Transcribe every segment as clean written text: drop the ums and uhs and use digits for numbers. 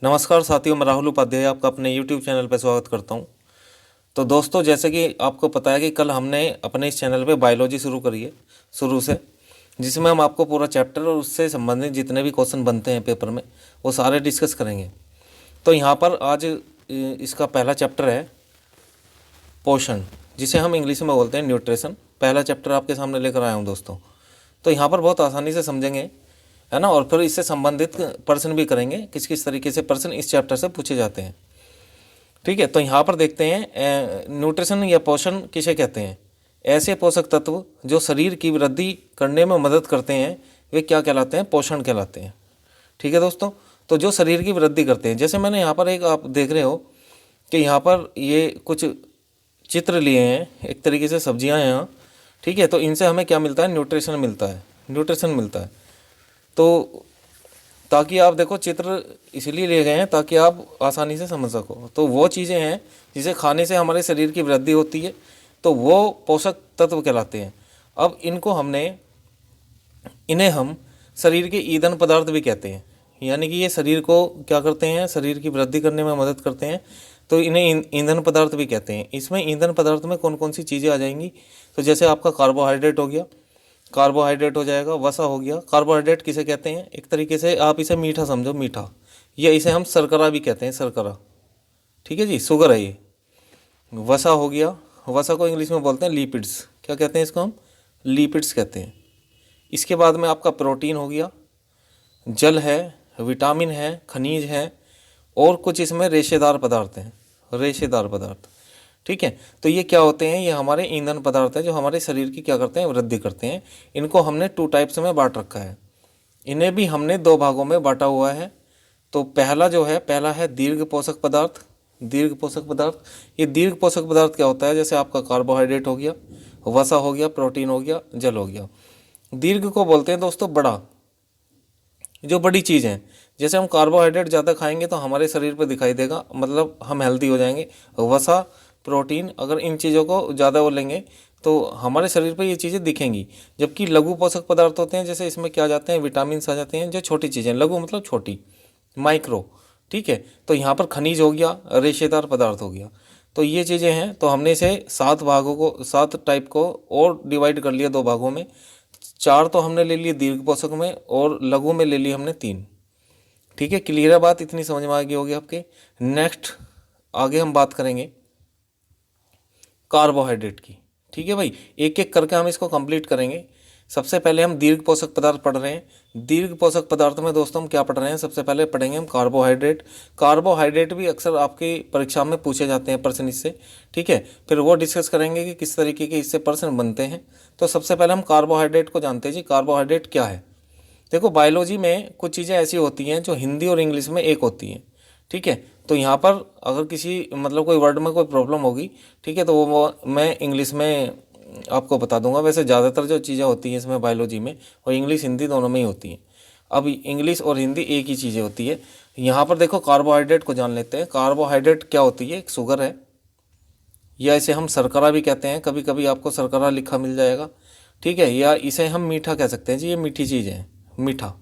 नमस्कार साथियों, मैं राहुल उपाध्याय आपका अपने YouTube चैनल पर स्वागत करता हूं। तो दोस्तों, जैसे कि आपको पता है कि कल हमने अपने इस चैनल पे बायोलॉजी शुरू करी है शुरू से, जिसमें हम आपको पूरा चैप्टर और उससे संबंधित जितने भी क्वेश्चन बनते हैं पेपर में वो सारे डिस्कस करेंगे। तो यहाँ पर आज इसका पहला चैप्टर है पोषण, जिसे हम इंग्लिश में बोलते हैं न्यूट्रिशन। पहला चैप्टर आपके सामने लेकर आया हूँ दोस्तों। तो यहाँ पर बहुत आसानी से समझेंगे, है ना। और फिर इससे संबंधित प्रश्न भी करेंगे, किस किस तरीके से प्रश्न इस चैप्टर से पूछे जाते हैं। ठीक है, तो यहाँ पर देखते हैं न्यूट्रिशन या पोषण किसे कहते हैं। ऐसे पोषक तत्व जो शरीर की वृद्धि करने में मदद करते हैं वे क्या कहलाते हैं? पोषण कहलाते हैं। ठीक है दोस्तों, तो जो शरीर की वृद्धि करते हैं, जैसे मैंने यहाँ पर एक आप देख रहे हो कि यहाँ पर ये कुछ चित्र लिए हैं, एक तरीके से सब्जियाँ हैं यहाँ। ठीक है, तो इनसे हमें क्या मिलता है? न्यूट्रिशन मिलता है, न्यूट्रिशन मिलता है। तो ताकि आप देखो, चित्र इसलिए लिए गए हैं ताकि आप आसानी से समझ सको। तो वो चीज़ें हैं जिसे खाने से हमारे शरीर की वृद्धि होती है, तो वो पोषक तत्व कहलाते हैं। अब इन्हें हम शरीर के ईंधन पदार्थ भी कहते हैं, यानी कि ये शरीर को क्या करते हैं? शरीर की वृद्धि करने में मदद करते हैं, तो इन्हें ईंधन पदार्थ भी कहते हैं। इसमें ईंधन पदार्थ में कौन कौन सी चीज़ें आ जाएंगी? तो जैसे आपका कार्बोहाइड्रेट हो गया, कार्बोहाइड्रेट हो जाएगा, वसा हो गया। कार्बोहाइड्रेट किसे कहते हैं? एक तरीके से आप इसे मीठा समझो, मीठा, या इसे हम शर्करा भी कहते हैं, शर्करा। ठीक है जी, शुगर है ये। वसा हो गया, वसा को इंग्लिश में बोलते हैं लिपिड्स। क्या कहते हैं इसको? हम लिपिड्स कहते हैं। इसके बाद में आपका प्रोटीन हो गया, जल है, विटामिन है, खनिज है, और कुछ इसमें रेशेदार पदार्थ हैं, रेशेदार पदार्थ। ठीक है, तो ये क्या होते हैं? ये हमारे ईंधन पदार्थ हैं जो हमारे शरीर की क्या करते हैं? वृद्धि करते हैं। इनको हमने 2 टाइप्स में बांट रखा है। इन्हें भी हमने 2 भागों में बांटा हुआ है। तो पहला है दीर्घ पोषक पदार्थ। दीर्घ पोषक पदार्थ, ये दीर्घ पोषक पदार्थ क्या होता है? जैसे आपका कार्बोहाइड्रेट हो गया, वसा हो गया, प्रोटीन हो गया, जल हो गया। दीर्घ को बोलते हैं दोस्तों बड़ा, जो बड़ी चीज़ है। जैसे हम कार्बोहाइड्रेट ज़्यादा खाएंगे तो हमारे शरीर पर दिखाई देगा, मतलब हम हेल्दी हो जाएंगे। वसा, प्रोटीन, अगर इन चीज़ों को ज़्यादा वो लेंगे तो हमारे शरीर पर ये चीज़ें दिखेंगी। जबकि लघु पोषक पदार्थ होते हैं, जैसे इसमें क्या जाते हैं? विटामिन आ जाते हैं, जो छोटी चीज़ें। लघु मतलब छोटी, माइक्रो। ठीक है, तो यहाँ पर खनिज हो गया, रेशेदार पदार्थ हो गया। तो ये चीज़ें हैं। तो हमने इसे 7 भागों को, 7 टाइप को और डिवाइड कर लिया 2 भागों में। 4 तो हमने ले लिए दीर्घ पोषक में, और लघु में ले लिए हमने 3। ठीक है, क्लियर है बात? इतनी समझ में आ गई होगी आपके। नेक्स्ट आगे हम बात करेंगे कार्बोहाइड्रेट की। ठीक है भाई, एक एक करके हम इसको कंप्लीट करेंगे। सबसे पहले हम दीर्घ पोषक पदार्थ पढ़ रहे हैं। दीर्घ पोषक पदार्थ में दोस्तों हम क्या पढ़ रहे हैं? सबसे पहले पढ़ेंगे हम कार्बोहाइड्रेट। कार्बोहाइड्रेट भी अक्सर आपकी परीक्षा में पूछे जाते हैं प्रश्न इससे। ठीक है, फिर वो डिस्कस करेंगे कि किस तरीके के इससे प्रश्न बनते हैं। तो सबसे पहले हम कार्बोहाइड्रेट को जानते हैं जी। कार्बोहाइड्रेट क्या है? देखो, बायोलॉजी में कुछ चीज़ें ऐसी होती हैं जो हिंदी और इंग्लिश में एक होती हैं। ठीक है, तो यहाँ पर अगर किसी मतलब कोई वर्ड में कोई प्रॉब्लम होगी, ठीक है, तो वो मैं इंग्लिश में आपको बता दूंगा। वैसे ज़्यादातर जो चीज़ें होती हैं इसमें बायोलॉजी में, वो इंग्लिश हिंदी दोनों में ही होती हैं। अब इंग्लिश और हिंदी एक ही चीज़ें होती है। यहाँ पर देखो, कार्बोहाइड्रेट को जान लेते हैं। कार्बोहाइड्रेट क्या होती है? एक शुगर है, या इसे हम शर्करा भी कहते हैं। कभी कभी आपको शर्करा लिखा मिल जाएगा। ठीक है, या इसे हम मीठा कह सकते हैं जी। ये मीठी चीज़ है, मीठा।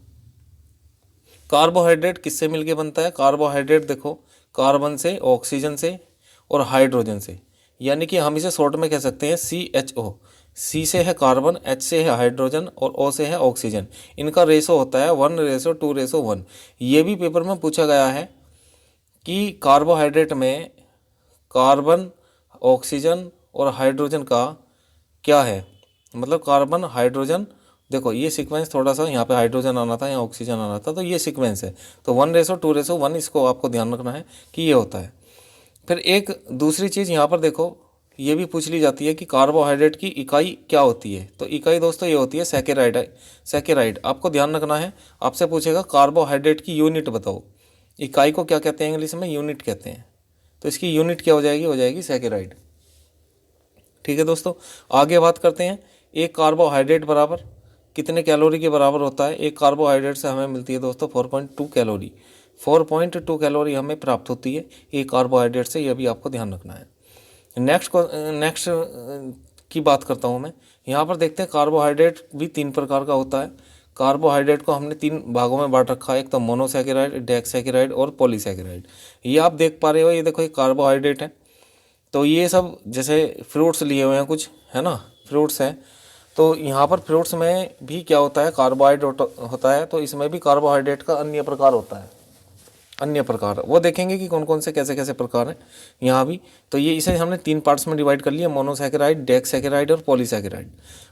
कार्बोहाइड्रेट किससे मिलके बनता है? कार्बोहाइड्रेट देखो, कार्बन से, ऑक्सीजन से और हाइड्रोजन से, यानी कि हम इसे शॉर्ट में कह सकते हैं CHO। C से है कार्बन, H से है हाइड्रोजन और O से है ऑक्सीजन। इनका रेशो होता है 1:2:1। ये भी पेपर में पूछा गया है कि कार्बोहाइड्रेट में कार्बन, ऑक्सीजन और हाइड्रोजन का क्या है, मतलब कार्बन, हाइड्रोजन। देखो ये सीक्वेंस, थोड़ा सा यहाँ पे हाइड्रोजन आना था, यहाँ ऑक्सीजन आना था, तो ये सीक्वेंस है। तो 1:2:1 इसको आपको ध्यान रखना है कि ये होता है। फिर एक दूसरी चीज़ यहाँ पर देखो, ये भी पूछ ली जाती है कि कार्बोहाइड्रेट की इकाई क्या होती है। तो इकाई दोस्तों ये होती है सैकेराइड। सैकेराइड आपको ध्यान रखना है। आपसे पूछेगा कार्बोहाइड्रेट की यूनिट बताओ। इकाई को क्या कहते हैं? इंग्लिश में यूनिट कहते हैं। तो इसकी यूनिट क्या हो जाएगी सैकेराइड। ठीक है दोस्तों, आगे बात करते हैं। एक कार्बोहाइड्रेट बराबर कितने कैलोरी के बराबर होता है? एक कार्बोहाइड्रेट से हमें मिलती है दोस्तों 4.2 कैलोरी। 4.2 कैलोरी हमें प्राप्त होती है एक कार्बोहाइड्रेट से। यह भी आपको ध्यान रखना है। नेक्स्ट की बात करता हूँ मैं। यहाँ पर देखते हैं कार्बोहाइड्रेट भी 3 प्रकार का होता है। कार्बोहाइड्रेट को हमने 3 भागों में बांट रखा है, एक तो मोनोसैकेराइड, डेक्सैकेराइड और पॉलीसैकेराइड। ये आप देख पा रहे हो, ये देखो ये कार्बोहाइड्रेट है। तो ये सब जैसे फ्रूट्स लिए हुए हैं कुछ, है ना, फ्रूट्स हैं। तो यहाँ पर फ्रूट्स में भी क्या होता है, कार्बोहाइड्रेट होता है। तो इसमें भी कार्बोहाइड्रेट का अन्य प्रकार होता है, अन्य प्रकार वो देखेंगे कि कौन कौन से कैसे कैसे प्रकार हैं यहाँ भी। तो ये इसे हमने 3 पार्ट्स में डिवाइड कर लिया, मोनोसैकेराइड, डेक्सैकेराइड और पॉलीसैकेराइड।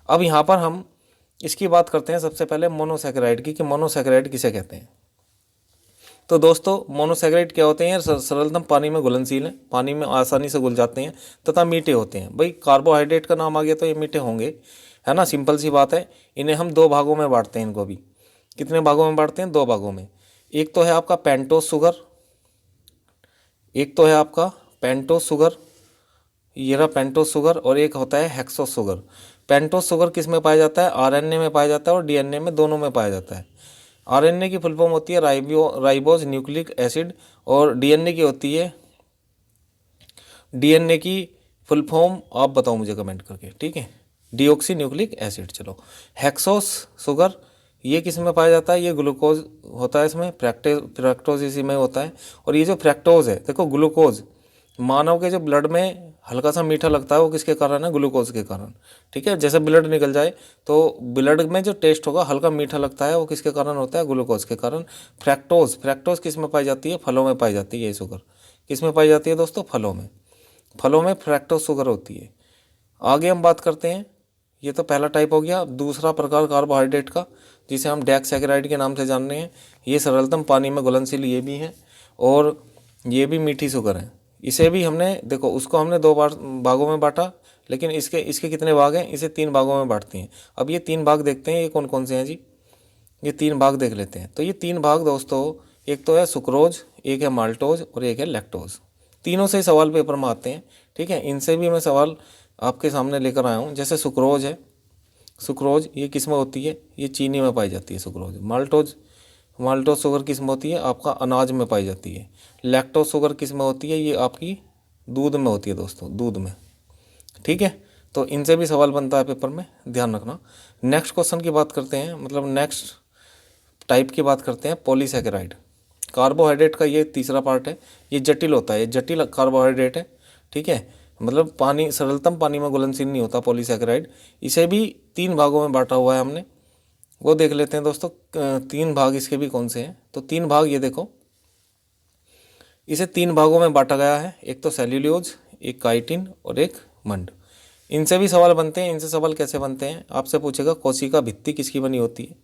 अब यहाँ पर हम इसकी बात करते हैं सबसे पहले मोनोसैकेराइड की, कि मोनोसैकेराइड किसे कहते हैं। तो दोस्तों मोनोसैकेराइड क्या होते हैं, सरलतम पानी में घुलनशील हैं, पानी में आसानी से घुल जाते हैं तथा मीठे होते हैं। भाई कार्बोहाइड्रेट का नाम आ गया तो ये मीठे होंगे, है ना, सिंपल सी बात है। इन्हें हम 2 भागों में बांटते हैं, इनको भी कितने भागों में बांटते हैं, 2 भागों में। एक तो है आपका पेंटोस शुगर, एक तो है आपका पेंटोस शुगर, ये रहा पेंटोस शुगर, और एक होता है हेक्सोस शुगर। पेंटोस शुगर किस में पाया जाता है, आरएनए में पाया जाता है और डीएनए में, दोनों में पाया जाता है। आरएनए की फुल फॉर्म होती है राइबोज न्यूक्लिक एसिड, और डीएनए की होती है, डीएनए की फुल फॉर्म आप बताओ मुझे कमेंट करके, ठीक है, डीऑक्सी न्यूक्लिक एसिड। चलो हेक्सोस शुगर ये किस में पाया जाता है, ये ग्लूकोज होता है इसमें, फ्रैक्टोज इसी में होता है। और ये जो फ्रैक्टोज है, देखो ग्लूकोज मानव के जो ब्लड में हल्का सा मीठा लगता है वो किसके कारण है, ग्लूकोज के कारण, ठीक है। जैसे ब्लड निकल जाए तो ब्लड में जो टेस्ट होगा हल्का मीठा लगता है, वो किसके कारण होता है, ग्लूकोज के कारण। फ्रैक्टोज किस में पाई जाती है, फलों में पाई जाती है। ये शुगर किस में पाई जाती है दोस्तों, फलों में, फलों में फ्रैक्टोज शुगर होती है। आगे हम बात करते हैं, ये तो पहला टाइप हो गया। दूसरा प्रकार कार्बोहाइड्रेट का, जिसे हम डेक्सैकेराइड के नाम से जान रहे हैं, ये सरलतम पानी में घुलनशील ये भी हैं, और ये भी मीठी शुगर है। इसे भी हमने देखो, उसको हमने 2 भागों में बांटा, लेकिन इसके कितने भाग हैं, इसे 3 भागों में बांटते हैं। अब ये 3 भाग देखते हैं, ये कौन कौन से हैं जी, ये 3 भाग देख लेते हैं। तो ये 3 भाग दोस्तों, एक तो है सुक्रोज, एक है माल्टोज और एक है लैक्टोज। तीनों से सवाल पेपर में आते हैं, ठीक है। इनसे भी मैं सवाल आपके सामने लेकर आया हूँ। जैसे सुक्रोज है, सुक्रोज ये किस में होती है, ये चीनी में पाई जाती है सुक्रोज। माल्टोज शुगर किस में होती है, आपका अनाज में पाई जाती है। लैक्टोज शुगर किस में होती है, ये आपकी दूध में होती है दोस्तों, दूध में, ठीक है। तो इनसे भी सवाल बनता है पेपर में, ध्यान रखना। नेक्स्ट क्वेश्चन की बात करते हैं, मतलब नेक्स्ट टाइप की बात करते हैं, पॉलीसैकेराइड। कार्बोहाइड्रेट का ये तीसरा पार्ट है, ये जटिल होता है, ये जटिल कार्बोहाइड्रेट है, ठीक है। मतलब पानी, सरलतम पानी में घुलनशील नहीं होता पॉलीसैकेराइड। इसे भी 3 भागों में बांटा हुआ है हमने, वो देख लेते हैं दोस्तों। 3 भाग इसके भी कौन से हैं, तो 3 भाग ये देखो, इसे 3 भागों में बांटा गया है, एक तो सेल्यूलोज, एक काइटिन और एक मंड। इनसे भी सवाल बनते हैं। इनसे सवाल कैसे बनते हैं, आपसे पूछेगा कोशिका भित्ति किसकी बनी होती है,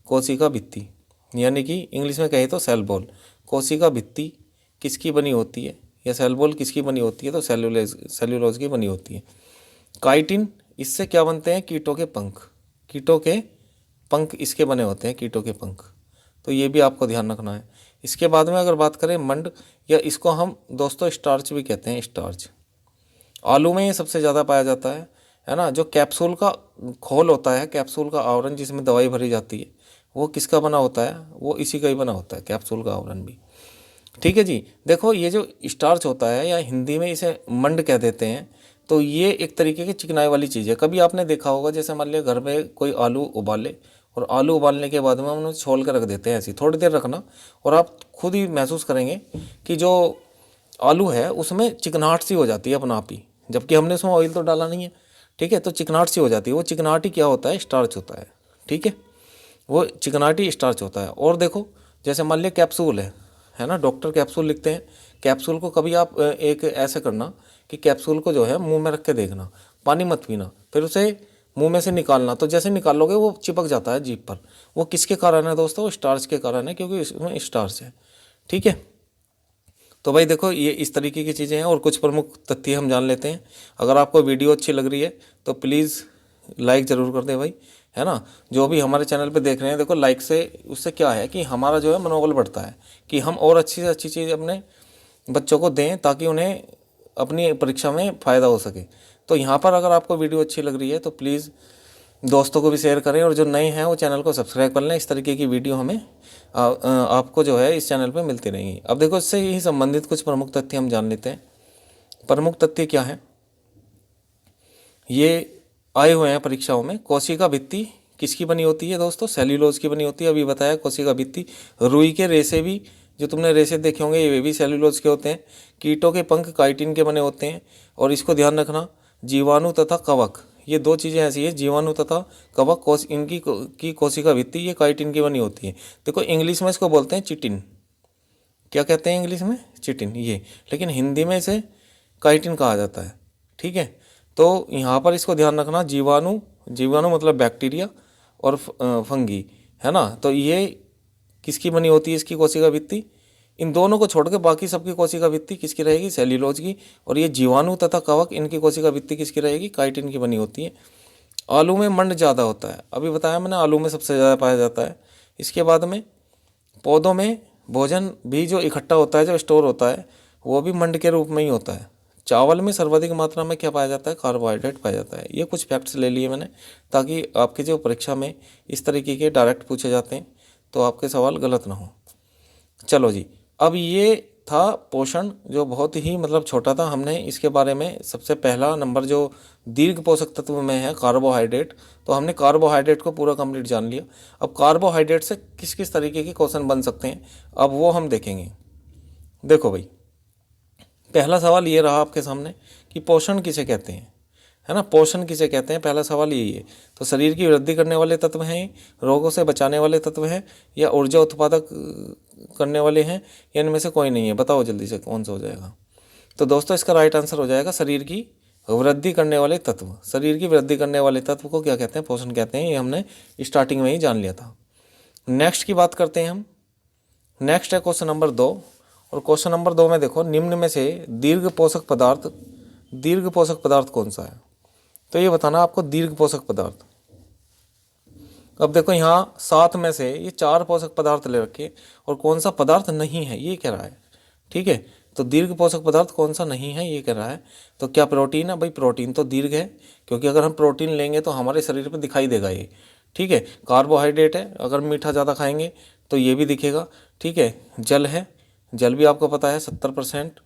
कोशिका भित्ति, यानी कि इंग्लिश में कहे तो सेल वॉल। कोशिका भित्ति किसकी बनी होती है, या सेल वॉल किसकी बनी होती है, तो सेल्यूलोज की बनी होती है। काइटिन, इससे क्या बनते हैं, कीटों के पंख, कीटों के पंख इसके बने होते हैं, कीटों के पंख। तो ये भी आपको ध्यान रखना है। इसके बाद में अगर बात करें मंड, या इसको हम दोस्तों स्टार्च भी कहते हैं, स्टार्च। आलू में ये सबसे ज़्यादा पाया जाता है ना। जो कैप्सूल का खोल होता है, कैप्सूल का आवरण जिसमें दवाई भरी जाती है, वो किसका बना होता है, वो इसी का ही बना होता है, कैप्सूल का आवरण भी, ठीक है जी। देखो ये जो स्टार्च होता है, या हिंदी में इसे मंड कह देते हैं, तो ये एक तरीके की चिकनाई वाली चीज़ है। कभी आपने देखा होगा, जैसे मान लिया घर में कोई आलू उबाले, और आलू उबालने के बाद में हम उन्हें छोल कर रख देते हैं, ऐसी थोड़ी देर रखना, और आप खुद ही महसूस करेंगे कि जो आलू है उसमें चिकनाहट सी हो जाती है अपना आप ही, जबकि हमने उसमें ऑयल तो डाला नहीं है, ठीक है। तो चिकनाहट सी हो जाती है, वो चिकनाहट ही क्या होता है, स्टार्च होता है, ठीक है। वो चिकनाहट ही स्टार्च होता है। और देखो जैसे मान लिया कैप्सूल है ना, डॉक्टर कैप्सूल लिखते हैं, कैप्सूल को कभी आप एक ऐसे करना कि कैप्सूल को जो है मुंह में रख के देखना, पानी मत पीना, फिर उसे मुंह में से निकालना। तो जैसे निकालोगे वो चिपक जाता है जीभ पर। वो किसके कारण है दोस्तों, वो स्टार्च के कारण है, क्योंकि इसमें स्टार्च है, ठीक है। तो भाई देखो ये इस तरीके की चीज़ें हैं, और कुछ प्रमुख तथ्य हम जान लेते हैं। अगर आपको वीडियो अच्छी लग रही है तो प्लीज़ लाइक ज़रूर कर दें भाई, है ना। जो भी हमारे चैनल पे देख रहे हैं, देखो लाइक से उससे क्या है कि हमारा जो है मनोबल बढ़ता है, कि हम और अच्छी से अच्छी चीज़ अपने बच्चों को दें, ताकि उन्हें अपनी परीक्षा में फ़ायदा हो सके। तो यहाँ पर अगर आपको वीडियो अच्छी लग रही है तो प्लीज़ दोस्तों को भी शेयर करें, और जो नए हैं वो चैनल को सब्सक्राइब कर लें। इस तरीके की वीडियो हमें आपको जो है इस चैनल पे मिलती रहेंगी। अब देखो इससे ही संबंधित कुछ प्रमुख तथ्य हम जान लेते हैं। प्रमुख तथ्य क्या है, ये आए हुए हैं परीक्षाओं में। कोशिका भित्ति किसकी बनी होती है दोस्तों? सेल्यूलोज की बनी होती है। अभी बताया कोशिका भित्ति। रुई के रेशे भी, जो तुमने रेशे देखे होंगे, ये भी सेल्यूलोज के होते हैं। कीटों के पंख काइटिन के बने होते हैं। और इसको ध्यान रखना, जीवाणु तथा कवक, ये दो चीज़ें ऐसी है, जीवाणु तथा कवक, इनकी की कोशिका भित्ति ये काइटिन की बनी होती है। देखो इंग्लिश में इसको बोलते हैं चिटिन। क्या कहते हैं इंग्लिश में? चिटिन ये, लेकिन हिंदी में इसे काइटिन कहा जाता है। ठीक है, तो यहाँ पर इसको ध्यान रखना, जीवाणु, जीवाणु मतलब बैक्टीरिया और फंगी, है ना। तो ये किसकी बनी होती है इसकी कोशिका भित्ति? इन दोनों को छोड़ के बाकी सबकी कोशिका भित्ति किसकी रहेगी? सेल्यूलोज की। और ये जीवाणु तथा कवक, इनकी कोशिका भित्ति किसकी रहेगी? काइटिन की बनी होती है। आलू में मंड ज़्यादा होता है, अभी बताया मैंने, आलू में सबसे ज़्यादा पाया जाता है। इसके बाद में पौधों में भोजन भी जो इकट्ठा होता है, जो स्टोर होता है, वो भी मंड के रूप में ही होता है। चावल में सर्वाधिक मात्रा में क्या पाया जाता है? कार्बोहाइड्रेट पाया जाता है। ये कुछ फैक्ट्स ले लिए मैंने, ताकि आपकी जो परीक्षा में इस तरीके के डायरेक्ट पूछे जाते हैं तो आपके सवाल गलत ना हो। चलो जी, अब ये था पोषण, जो बहुत ही मतलब छोटा था। हमने इसके बारे में सबसे पहला नंबर जो दीर्घ पोषक तत्व में है कार्बोहाइड्रेट, तो हमने कार्बोहाइड्रेट को पूरा कंप्लीट जान लिया। अब कार्बोहाइड्रेट से किस किस तरीके के क्वेश्चन बन सकते हैं, अब वो हम देखेंगे। देखो भाई, पहला सवाल ये रहा आपके सामने कि पोषण किसे कहते हैं, है ना। पोषण किसे कहते हैं, पहला सवाल यही है। तो शरीर की वृद्धि करने वाले तत्व हैं, रोगों से बचाने वाले तत्व हैं, या ऊर्जा उत्पादक करने वाले हैं, या इनमें से कोई नहीं है? बताओ जल्दी से कौन सा हो जाएगा। तो दोस्तों इसका राइट आंसर हो जाएगा शरीर की वृद्धि करने वाले तत्व। शरीर की वृद्धि करने वाले तत्व को क्या कहते हैं? पोषण कहते हैं। ये हमने स्टार्टिंग में ही जान लिया था। नेक्स्ट की बात करते हैं हम। नेक्स्ट है क्वेश्चन नंबर 2। और क्वेश्चन नंबर 2 में देखो, निम्न में से दीर्घ पोषक पदार्थ कौन सा है? तो ये बताना आपको दीर्घ पोषक पदार्थ। अब देखो यहाँ 7 में से ये 4 पोषक पदार्थ ले रखे, और कौन सा पदार्थ नहीं है ये कह रहा है। ठीक है, तो दीर्घ पोषक पदार्थ कौन सा नहीं है ये कह रहा है। तो क्या प्रोटीन है? भाई प्रोटीन तो दीर्घ है, क्योंकि अगर हम प्रोटीन लेंगे तो हमारे शरीर पे दिखाई देगा ये। ठीक है, कार्बोहाइड्रेट है, अगर मीठा ज़्यादा खाएंगे तो ये भी दिखेगा। ठीक है, जल है, जल भी आपको पता है 70%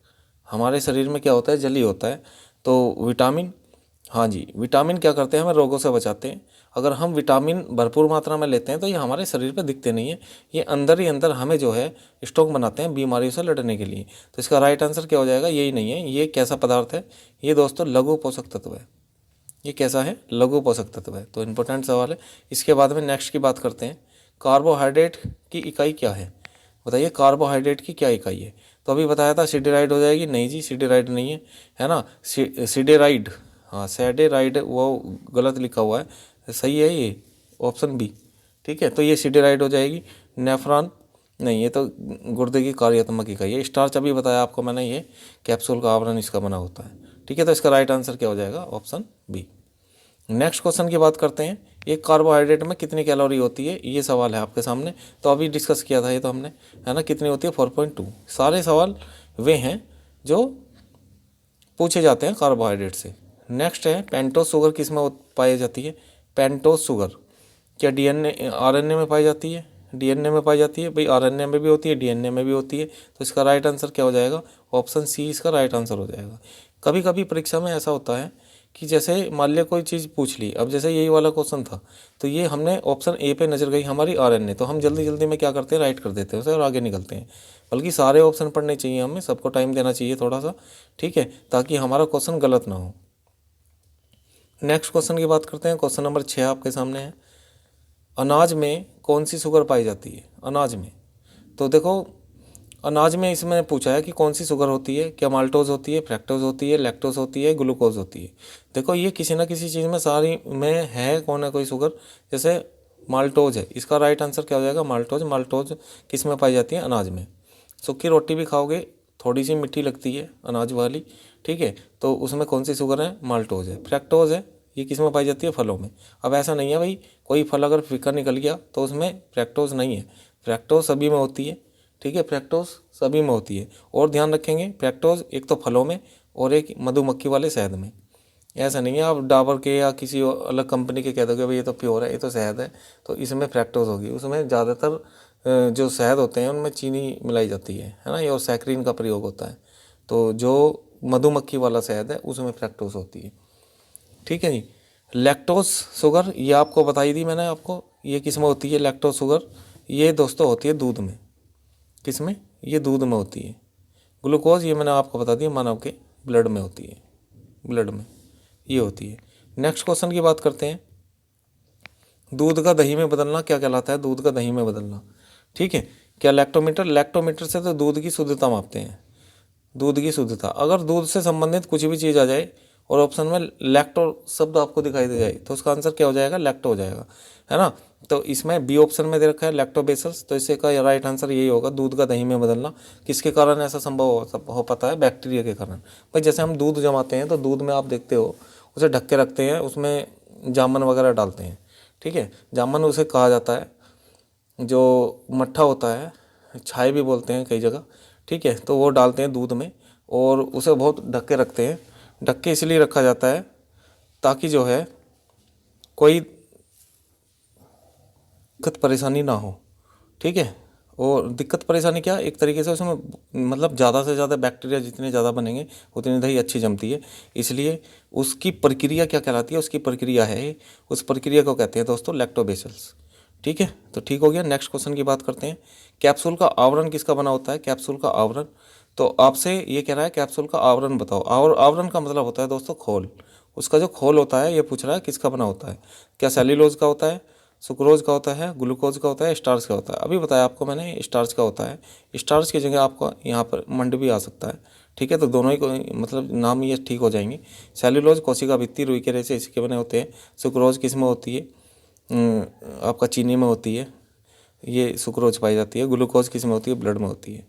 हमारे शरीर में क्या होता है? जल ही होता है। तो विटामिन, हाँ जी, विटामिन क्या करते हैं? हमें रोगों से बचाते हैं। अगर हम विटामिन भरपूर मात्रा में लेते हैं तो ये हमारे शरीर पे दिखते नहीं है, ये अंदर ही अंदर हमें जो है स्ट्रॉन्ग बनाते हैं बीमारियों से लड़ने के लिए। तो इसका राइट आंसर क्या हो जाएगा? यही नहीं है। ये कैसा पदार्थ है? ये दोस्तों लघु पोषक तत्व है। ये कैसा है? लघु पोषक तत्व है। तो इम्पोर्टेंट सवाल है। इसके बाद में नेक्स्ट की बात करते हैं, कार्बोहाइड्रेट की इकाई क्या है? बताइए, कार्बोहाइड्रेट की क्या इकाई है? तो अभी बताया था सिडेराइड हो जाएगी। नहीं जी, सिडेराइड नहीं है ना। सिडेराइड, हाँ सैडेराइड, वो गलत लिखा हुआ है, सही है ये ऑप्शन बी। ठीक है, तो ये सिडेराइड हो जाएगी। नेफ्रॉन नहीं, ये तो गुर्दे की कार्यात्मक इकाई है। स्टार्च अभी बताया आपको मैंने, ये कैप्सूल का आवरण इसका बना होता है। ठीक है, तो इसका राइट आंसर क्या हो जाएगा? Option B. नेक्स्ट क्वेश्चन की बात करते हैं, एक कार्बोहाइड्रेट में कितनी कैलोरी होती है? ये सवाल है आपके सामने। तो अभी डिस्कस किया था ये तो हमने, है ना। कितनी होती है? 4.2। सारे सवाल वे हैं जो पूछे जाते हैं कार्बोहाइड्रेट से। नेक्स्ट है, पेंटोस शुगर किस में पाई जाती है? पेंटोस शुगर क्या डीएनए आरएनए में पाई जाती है? डीएनए में पाई जाती है भाई, आरएनए में भी होती है, डीएनए में भी होती है। तो इसका राइट आंसर क्या हो जाएगा? ऑप्शन सी इसका राइट आंसर हो जाएगा। कभी कभी परीक्षा में ऐसा होता है कि जैसे मान लिया कोई चीज़ पूछ ली, अब जैसे यही वाला क्वेश्चन था, तो ये हमने ऑप्शन ए पे नज़र गई हमारी आरएनए, तो हम जल्दी जल्दी में क्या करते हैं? राइट कर देते हैं उसे और आगे निकलते हैं। बल्कि सारे ऑप्शन पढ़ने चाहिए, हमें सबको टाइम देना चाहिए थोड़ा सा। ठीक है, ताकि हमारा क्वेश्चन गलत ना हो। नेक्स्ट क्वेश्चन की बात करते हैं। क्वेश्चन नंबर 6 आपके सामने है, अनाज में कौन सी शुगर पाई जाती है? अनाज में, तो देखो अनाज में इसमें पूछा है कि कौन सी शुगर होती है। क्या माल्टोज होती है, फ्रैक्टोज होती है, लैक्टोज होती है, ग्लूकोज होती है? देखो ये किसी ना किसी चीज़ में सारी में है कौन ना कोई शुगर। जैसे माल्टोज है, इसका राइट आंसर क्या हो जाएगा? माल्टोज। माल्टोज किस में पाई जाती है? अनाज में। सूखी रोटी भी खाओगे, थोड़ी सी मीठी लगती है अनाज वाली। ठीक है, तो उसमें कौन सी शुगर है? माल्टोज है। फ्रैक्टोज है, ये किस में पाई जाती है? फलों में। अब ऐसा नहीं है भाई, कोई फल अगर फीका निकल गया तो उसमें फ्रैक्टोज नहीं है, फ्रैक्टोज सभी में होती है। ठीक है, फ्रैक्टोज सभी में होती है। और ध्यान रखेंगे, फ्रैक्टोज एक तो फलों में और एक मधुमक्खी वाले शहद में। ऐसा नहीं है आप डाबर के या किसी अलग कंपनी के कह दोगे भाई ये तो प्योर है, ये तो शहद है, तो इसमें फ्रैक्टोज होगी। उसमें ज़्यादातर जो शहद होते हैं उनमें चीनी मिलाई जाती है ना, ये और सैक्रीन का प्रयोग होता है। तो जो मधुमक्खी वाला शहद है उसमें फ्रैक्टोज होती है। ठीक है जी। लैक्टोज शुगर ये आपको बताई दी मैंने आपको, ये किस में होती है लैक्टोज शुगर, ये दोस्तों होती है दूध में। किस में? ये दूध में होती है। ग्लूकोज ये मैंने आपको बता दिया मानव के ब्लड में होती है, ब्लड में ये होती है। नेक्स्ट क्वेश्चन की बात करते हैं, दूध का दही में बदलना क्या कहलाता है? दूध का दही में बदलना, ठीक है। क्या लैक्टोमीटर? लैक्टोमीटर से तो दूध की शुद्धता मापते हैं, दूध की शुद्धता। अगर दूध से संबंधित कुछ भी चीज़ आ जाए और ऑप्शन में लैक्टो शब्द आपको दिखाई दे जाए तो उसका आंसर क्या हो जाएगा? लैक्टो हो जाएगा, है ना। तो इसमें बी ऑप्शन में दे रखा है लैक्टोबेसिलस, तो इससे का राइट आंसर यही होगा, दूध का दही में बदलना। किसके कारण ऐसा संभव हो पाता है? बैक्टीरिया के कारण। भाई जैसे हम दूध जमाते हैं तो दूध में आप देखते हो उसे ढक के रखते हैं, उसमें जामन वगैरह डालते हैं, ठीक है। जामन उसे कहा जाता है, जो मट्ठा होता है, छाय भी बोलते हैं कई जगह, ठीक है। तो वो डालते हैं दूध में और उसे बहुत ढक के रखते हैं। ढक के इसलिए रखा जाता है ताकि जो है कोई दिक्कत परेशानी ना हो, ठीक है। और दिक्कत परेशानी क्या, एक तरीके से उसमें मतलब ज़्यादा से ज़्यादा बैक्टीरिया जितने ज़्यादा बनेंगे उतनी दही अच्छी जमती है, इसलिए उसकी प्रक्रिया क्या कहलाती है? उसकी प्रक्रिया है, उस प्रक्रिया को कहते हैं दोस्तों लैक्टोबेसिलस, ठीक है। तो ठीक हो गया। नेक्स्ट क्वेश्चन की बात करते हैं, कैप्सूल का आवरण किसका बना होता है? कैप्सूल का आवरण, तो आपसे ये कह रहा है कैप्सूल का आवरण बताओ। आवरण का मतलब होता है दोस्तों खोल, उसका जो खोल होता है ये पूछ रहा है किसका बना होता है। क्या सेल्यूलोज का होता है, सुक्रोज का होता है, ग्लूकोज का होता है, स्टार्च का होता है? अभी बताया आपको मैंने, स्टार्च का होता है। स्टार्च की जगह आपको यहाँ पर मंड भी आ सकता है, ठीक है। तो दोनों ही को मतलब नाम ये ठीक हो जाएंगे। सेल्यूलोज कोशिका भित्ति रुई के रेशे इसके बने होते हैं। सुक्रोज किस में होती है? आपका चीनी में होती है, ये सुक्रोज पाई जाती है। ग्लूकोज किस में होती है? ब्लड में होती है।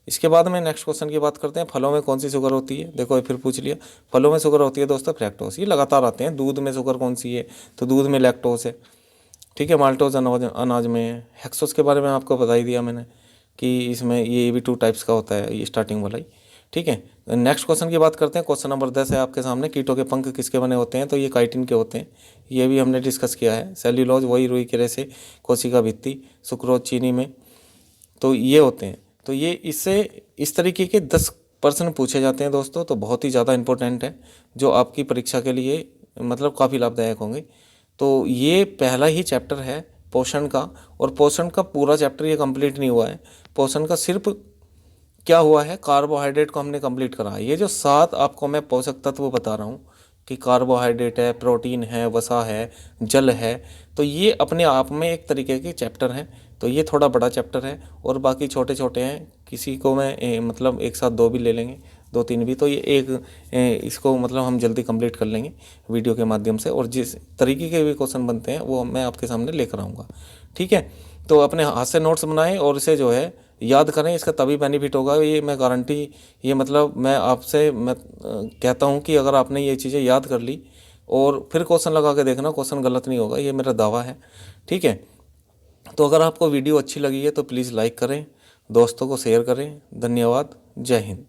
इसके बाद में नेक्स्ट क्वेश्चन की बात करते हैं, फलों में कौन सी शुगर होती है? देखो ये फिर पूछ लिया, फलों में शुगर होती है दोस्तों फ्रैक्टोज। ये लगातार आते हैं। दूध में शुगर कौन सी है? तो दूध में लैक्टोज है, ठीक है। माल्टोज अनाज में है। हेक्सोस के बारे में आपको बता ही दिया मैंने कि इसमें ये भी 2 टाइप्स का होता है, ये स्टार्टिंग वाला ही, ठीक है। नेक्स्ट क्वेश्चन की बात करते हैं, क्वेश्चन नंबर 10 है आपके सामने, कीटों के पंख किसके बने होते हैं? तो ये काइटिन के होते हैं, ये भी हमने डिस्कस किया है। सेल्यूलोज वही रुई के रेशे, कोशिका भित्ति, सुक्रोज चीनी में, तो ये होते हैं। तो ये इससे इस तरीके के 10 प्रश्न पूछे जाते हैं दोस्तों, तो बहुत ही ज़्यादा इंपॉर्टेंट है, जो आपकी परीक्षा के लिए मतलब काफ़ी लाभदायक होंगे। तो ये पहला ही चैप्टर है पोषण का, और पोषण का पूरा चैप्टर ये कंप्लीट नहीं हुआ है। पोषण का सिर्फ क्या हुआ है, कार्बोहाइड्रेट को हमने कंप्लीट करा है। ये जो 7 आपको मैं पोषक तत्व बता रहा हूँ कि कार्बोहाइड्रेट है, प्रोटीन है, वसा है, जल है, तो ये अपने आप में एक तरीके के चैप्टर हैं। तो ये थोड़ा बड़ा चैप्टर है और बाकी छोटे छोटे हैं। किसी को मैं मतलब एक साथ 2 भी ले लेंगे, 2-3 भी, तो ये एक इसको मतलब हम जल्दी कंप्लीट कर लेंगे वीडियो के माध्यम से। और जिस तरीके के भी क्वेश्चन बनते हैं वो मैं आपके सामने लेकर आऊँगा, ठीक है। तो अपने हाथ से नोट्स बनाएं और इसे जो है याद करें, इसका तभी बेनिफिट होगा, ये मैं गारंटी, ये मतलब मैं आपसे मैं कहता हूँ कि अगर आपने ये चीज़ें याद कर ली और फिर क्वेश्चन लगा के देखना, क्वेश्चन गलत नहीं होगा, ये मेरा दावा है, ठीक है। तो अगर आपको वीडियो अच्छी लगी है तो प्लीज़ लाइक करें, दोस्तों को शेयर करें। धन्यवाद। जय हिंद।